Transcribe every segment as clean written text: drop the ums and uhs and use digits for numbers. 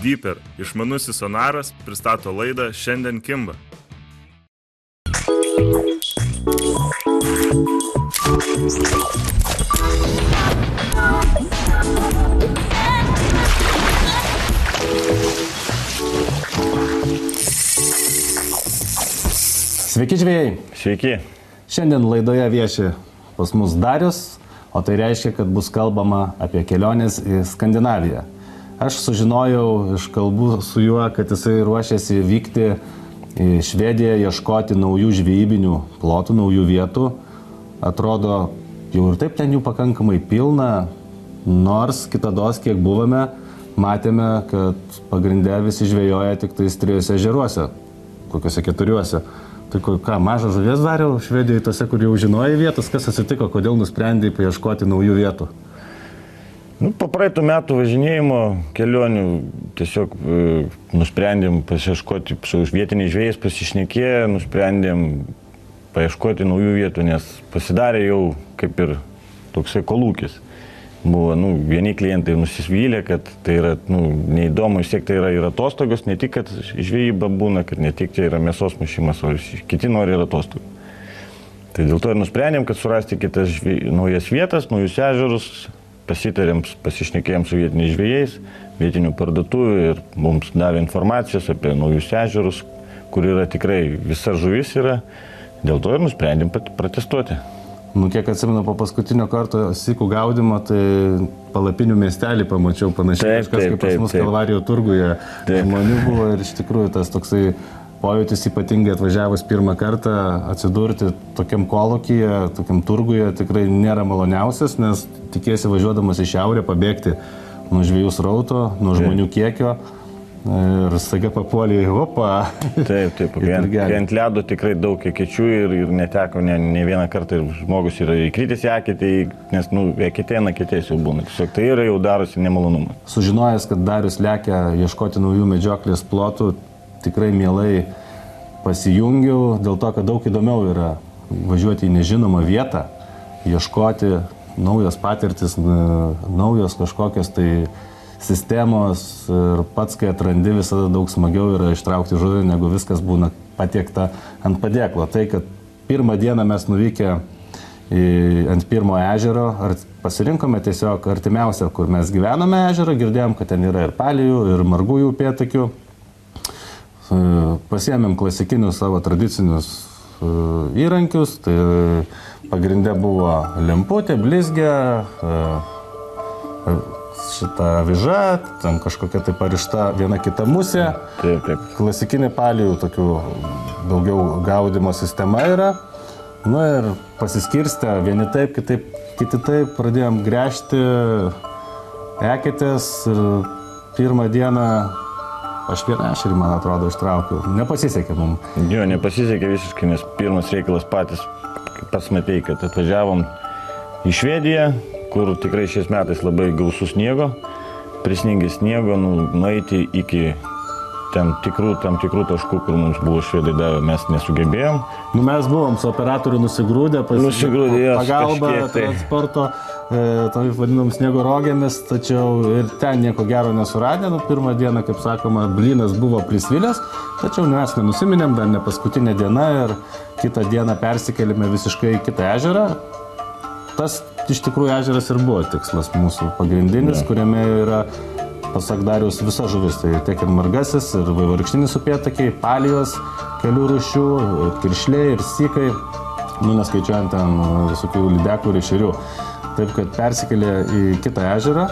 Deeper išmanusis sonaras pristato laidą Šiandien kimba. Sveiki žvejai. Sveiki. Šiandien laidoje vieši pas mus Darius, o tai reiškia, kad bus kalbama apie keliones į Skandinaviją. Aš sužinojau iš kalbų su juo, kad jisai ruošiasi vykti į Švediją, ieškoti naujų žvejybinių plotų, naujų vietų. Atrodo, jau ir taip ten jų pakankamai pilna, nors kitados, kiek buvome, matėme, kad pagrinde visi žvejoja tik tais 3 ežeruose, kokiuose 4. Tai ką, mažą žuvies dariau Švedijoje, tose, kur jau žinojai vietos, kas atsitiko, kodėl nusprendėjai paieškoti naujų vietų? Po praeitų metų važinėjimo kelionių tiesiog nusprendėm pasieškoti su vietiniais žvejais, pasišnekėję, nusprendėm paieškoti naujų vietų, nes pasidarė jau kaip ir toksai kolūkis. Buvo, vieni klientai nusivylė, kad tai yra, neįdomu, vis tiek tai yra ir atostogos, ne tik, kad žvejyba būna, kad ne tik tai yra mėsos mušimas, o kiti nori ir atostogų. Tai dėl to ir nusprendėm, kad surasti kitas naujas vietas, naujus ežerus, pasitarėm, pasišnekėjom su vietiniais žvejais, vietinių parduotuvių ir mums davė informacijos apie naujus ežerus, kur yra tikrai visa žuvis yra, dėl to ir nusprendėm pratestuoti. Kiek atsimenu, po paskutinio karto sykų gaudimo, tai Palapinių miestelį pamačiau panašiai, kažkas kaip pas mus Kalvarijų turguje žmonių buvo ir iš tikrųjų tas toksai pojūtis ypatingai atvažiavus pirmą kartą atsidurti tokiam kolūkyje, tokiam turguje tikrai nėra maloniausias, nes tikėsi važiuodamas į šiaurę pabėgti nuo žvejų srauto, nuo žmonių kiekio. Ir staiga papuolė į hopą. Taip. Ant ledo tikrai daug ekečių ir neteko ne vieną kartą ir žmogus yra įkritęs į eketę, nes eketės jau būna. Tiesiog tai yra jau darosi nemalonumą. Sužinojęs, kad Darius lekia ieškoti naujų medžioklės plotų, tikrai mielai pasijungiau, dėl to, kad daug įdomiau yra važiuoti į nežinomą vietą, ieškoti naujos patirtis, naujos kažkokios tai sistemos ir pats, kai atrandi, visada daug smagiau yra ištraukti žuvį, negu viskas būna patiekta ant padėklo. Tai, kad pirmą dieną mes nuvykę ant pirmo ežero, pasirinkome tiesiog artimiausią, kur mes gyvename ežerą, girdėjom, kad ten yra ir palijų, ir margųjų upėtakių. Pasiėmėm klasikinius savo tradicinius įrankius, tai pagrinde buvo lemputė, blizgė, šitą avižą, ten kažkokia tai parišta viena kita musė. Taip. Klasikinė palijų tokių daugiau gaudimo sistema yra. Ir pasiskirstę vieni taip, kiti taip, pradėjom gręžti eketės ir pirmą dieną aš vieną ešerį, man atrodo, ištraukiau. Nepasisekė mums. Jo, nepasisekė visiškai, nes pirmas reikalas patys, pats matei, kad atvažiavom į Švediją, kur tikrai šiais metais labai gausus sniego, prisningė sniego, nueiti iki tam tikrų taškų, kur mums buvo švedai davę, mes nesugebėjom. Mes buvom su operatoriu nusigrūdę, pagalba transporto, taip vadinam sniego rogėmis, tačiau ir ten nieko gero nesuradę. Pirmą dieną, kaip sakoma, blynas buvo prisvilęs, tačiau mes nenusiminėm, dar ne paskutinė diena ir kitą dieną persikėlėme visiškai į kitą ežerą. Tas iš tikrųjų ežeras ir buvo tikslas mūsų pagrindinis, kuriame yra, pasak Dariaus, visa žuvis. Tai tiek ir margasis, ir vaivorykštinis upėtakiai, palijos, kelių rūšių, kiršliai ir sykai, neskaičiuojant ten visokių lydekų ir ešerių. Taip, kad persikėlė į kitą ežerą,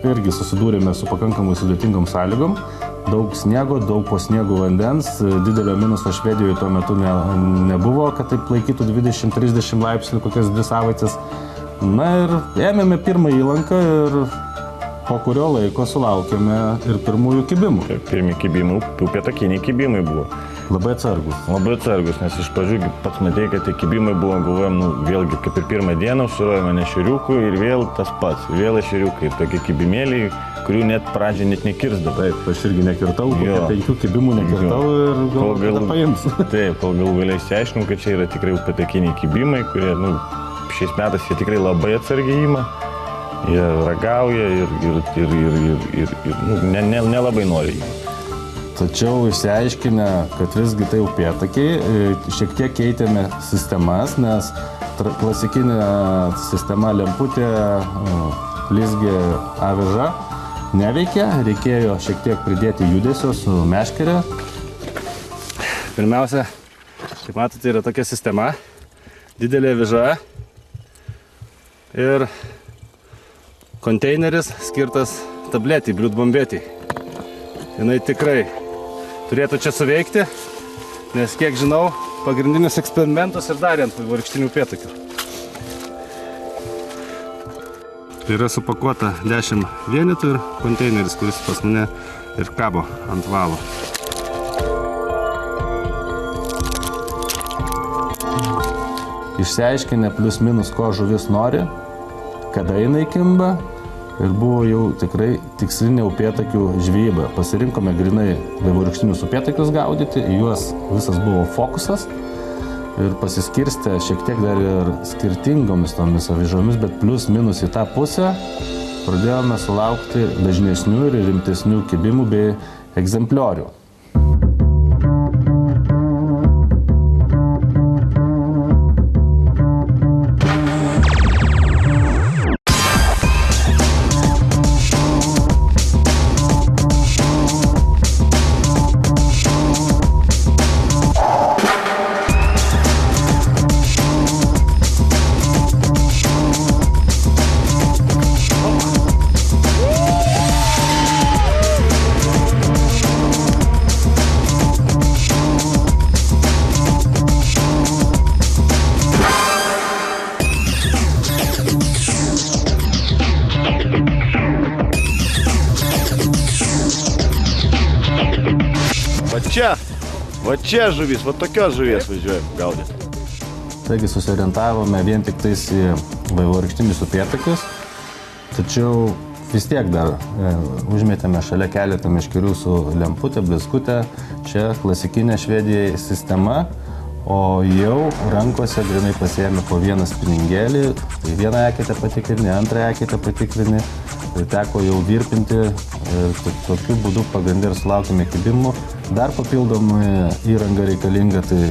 irgi susidūrėme su pakankamai sudėtingom sąlygom. Daug sniego, daug po sniego vandens, didelio minuso Švedijoje tuo metu nebuvo, kad taip laikytų 20-30 laipsnių kokias 2 savaitės. Ir ėmėme pirmą įlanką ir po kurio laiko sulaukėme ir pirmųjų kibimų. Pirmi kibimai, upėtakiniai kibimai buvo. Labai atsargus, nes iš pradžių pats matėjai, kad tie kibimai buvo, galvojom, vėlgi kaip ir pirmą dieną užsirojame ešeriukų ir vėl tas pats, vėl ešeriukai, tokie kibimėliai, kurių net pradžią net nekirsdavo. Taip, aš irgi nekirtau, 5 kibimų nekirtau ir gal paims. Taip, kol gal vėliau išsiaiškinom, kad čia yra tikrai upėtakiniai kibimai, kurie, šiais metais jie tikrai labai atsargiai ima. Jie ragauja ir nelabai nori jų. Tačiau išsiaiškinę, kad visgi tai upėtakiai, šiek tiek keitėme sistemas, nes klasikinė sistema lemputė, blizgė, aviža neveikia, reikėjo šiek tiek pridėti judesio su meškere. Pirmiausia, kaip matote, yra tokia sistema, didelė aviža ir konteineris skirtas tabletį, bliūdbombėtį. Jinai tikrai turėtų čia suveikti, nes kiek žinau, pagrindinius eksperimentus ir darė ant vaivorykštinių upėtakių. Yra supakuota 10 vienetų ir konteineris, kuris pas mane ir kabo ant valo. Išsiaiškinę plius minus, ko žuvis nori, kada jinai kimba, ir buvo jau tikrai tikslinė upėtakių žvejyba. Pasirinkome grinai vaivorykštinius upėtakius gaudyti, į juos visas buvo fokusas ir pasiskirstę šiek tiek dar ir skirtingomis tomis avižomis, bet plius minus į tą pusę pradėjome sulaukti dažnesnių ir rimtesnių kibimų bei egzempliorių. Va čia žuvis, va tokios žuvies važiuojam gaudyti. Taigi susiorientavome vien tik tais į vaivorykštinius upėtakius, tačiau vis tiek dar užmetėme šalia keletą meškerių su lemputė, blizgutė. Čia klasikinė Švedijai sistema, o jau rankose grinai pasiėmė po vieną spiningėlį, tai vieną eketę patikrini, antrą eketę patikrini, tai teko jau virpinti ir tokiu būdu pagrindė ir sulaukime kibimų. Dar papildomai įranga reikalinga, tai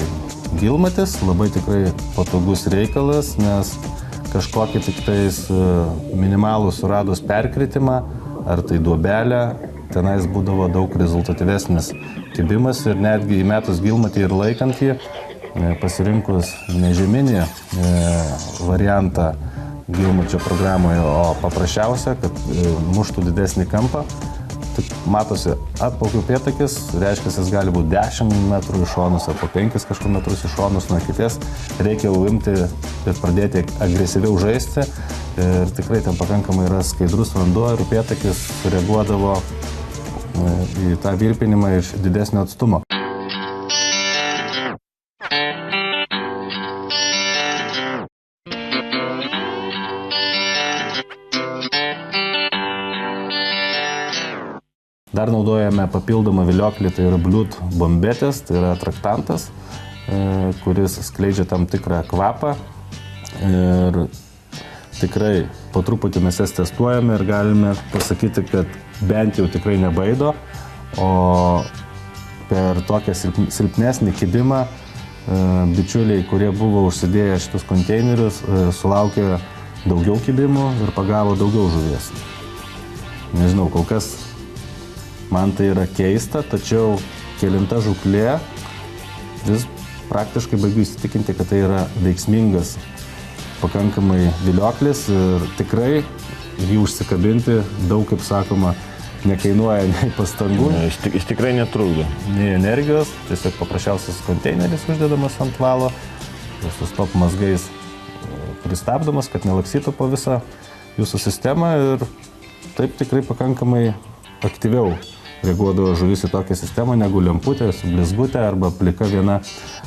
gilmatis, labai tikrai patogus reikalas, nes kažkokį tik tais minimalų suradus perkritimą, ar tai duobelę, tenais būdavo daug rezultatyvesnis kibimas ir netgi įmetus gilmatį ir laikant jį, pasirinkus nežeminį variantą gilmačio programoje, o paprasčiausia, kad muštų didesnį kampą. Tik matosi, atplaukių upėtakis, reiškia, jis gali būti 10 metrų iš šonus, ar po 5 kažkur metrus iš šonus nuo kities. Reikia jau imti ir pradėti agresyviau žaisti. Ir tikrai ten pakankamai yra skaidrus vanduo ir upėtakis reaguodavo į tą virpinimą iš didesnio atstumo. Dar naudojame papildomą vilioklį, tai yra bliūdbombėtės, tai yra traktantas, kuris skleidžia tam tikrą kvapą. Ir tikrai po truputį mes jas testuojame ir galime pasakyti, kad bent jau tikrai nebaido, o per tokią silpnesnį kibimą bičiuliai, kurie buvo užsidėję šitus konteinerius, sulaukė daugiau kibimų ir pagavo daugiau žuvies. Nežinau, kol kas man tai yra keista, tačiau kelinta žūklė vis praktiškai baigiu įsitikinti, kad tai yra veiksmingas pakankamai vilioklis ir tikrai jį užsikabinti daug, kaip sakoma, nekainuoja nei pastangų. Jis tikrai netrukdo. Nei energijos, tiesiog paprasčiausias konteineris uždedamas ant valo, su stop mazgais pristabdomas, kad nelaksytų po visą jūsų sistemą ir taip tikrai pakankamai aktyviau reaguodavo žuvis į tokią sistemą negu lemputė su blizgutė arba plika viena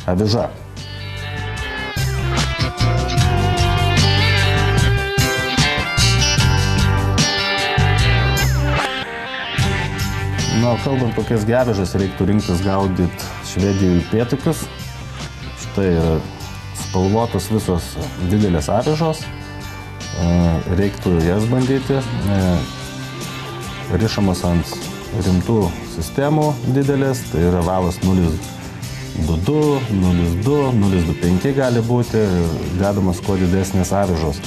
aviža. Na, kalbant kokias avižas reiktų rinktis gaudyti Švedijoje upėtakius, štai yra spalvotos visos didelės avižos, reiktų jas bandyti. Rišamos ant rimtų sistemų didelės, tai yra valas 0,22, 0,2, 0,25 gali būti, dedamas kuo didesnės avižos.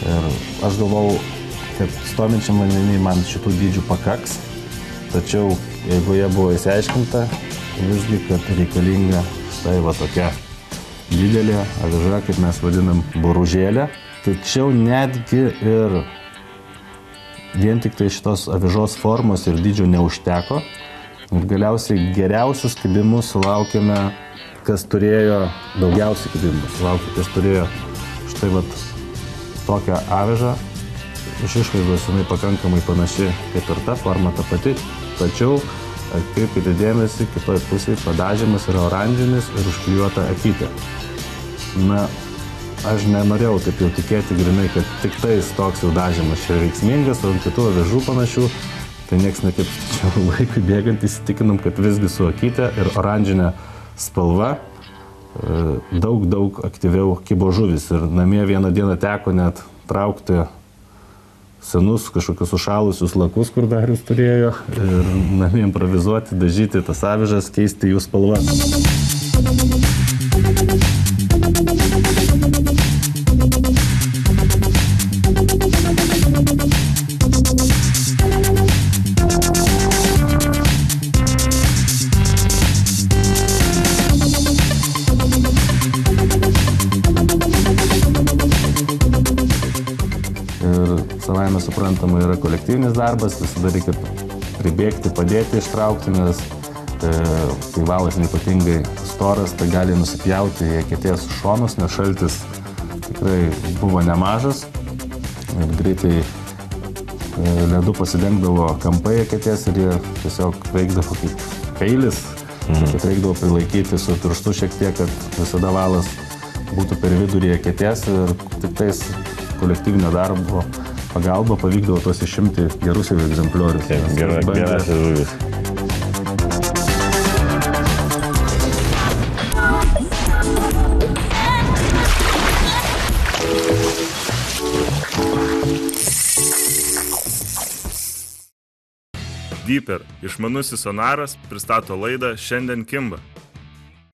Ir aš galvau, kad stovinčiam vandenį man šitų dydžių pakaks, tačiau jeigu jie buvo įsiaiškinta, visgi, kad reikalinga štai va tokia didelė aviža, kaip mes vadinam boružėlė. Tačiau netgi ir vien tik tai šitos avižos formos ir dydžio neužteko. Ir galiausiai geriausius kibimus sulaukėme, kas turėjo daugiausiai kibimų. Sulaukė, kas turėjo štai vat tokią avižą. Iš išvaizdos jinai pakankamai panaši kaip ir ta forma ta pati. Tačiau atkreipkite dėmesį, kitoj pusėje padažymas yra oranžinis ir užklijuota akytė. Na, aš nenorėjau taip jau tikėti grinai, kad tik tais toks jau dažymas čia veiksmingas, o ant kitų avižų panašių, tai nieks nekaip čia laikui bėgant įsitikinom, kad visgi su akytė ir oranžinė spalva daug aktyviau kibo žuvis. Ir namie vieną dieną teko net traukti senus kažkokius užšalusius lakus, kur Darius turėjo, ir namie improvizuoti, dažyti tas avižas, keisti jų spalvą. Savaime suprantama yra kolektyvinis darbas, visada reikia pribėgti, padėti ištraukti, nes kai valas ypatingai storas, tai gali nusipjauti į eketės šonus, nes šaltis tikrai buvo nemažas ir greitai ledu pasidengdavo kampai eketės ir jie tiesiog veikdavo kaip peilis, kad reikdavo prilaikyti su pirštu šiek tiek, kad visada valas būtų per vidurį eketės ir tik tais kolektyvinio darbo pagalba pavykdavo tos išimti gerus jau egzempliorius. Geras žuvis. Deeper, išmanusis sonaras, pristato laidą Šiandien kimba.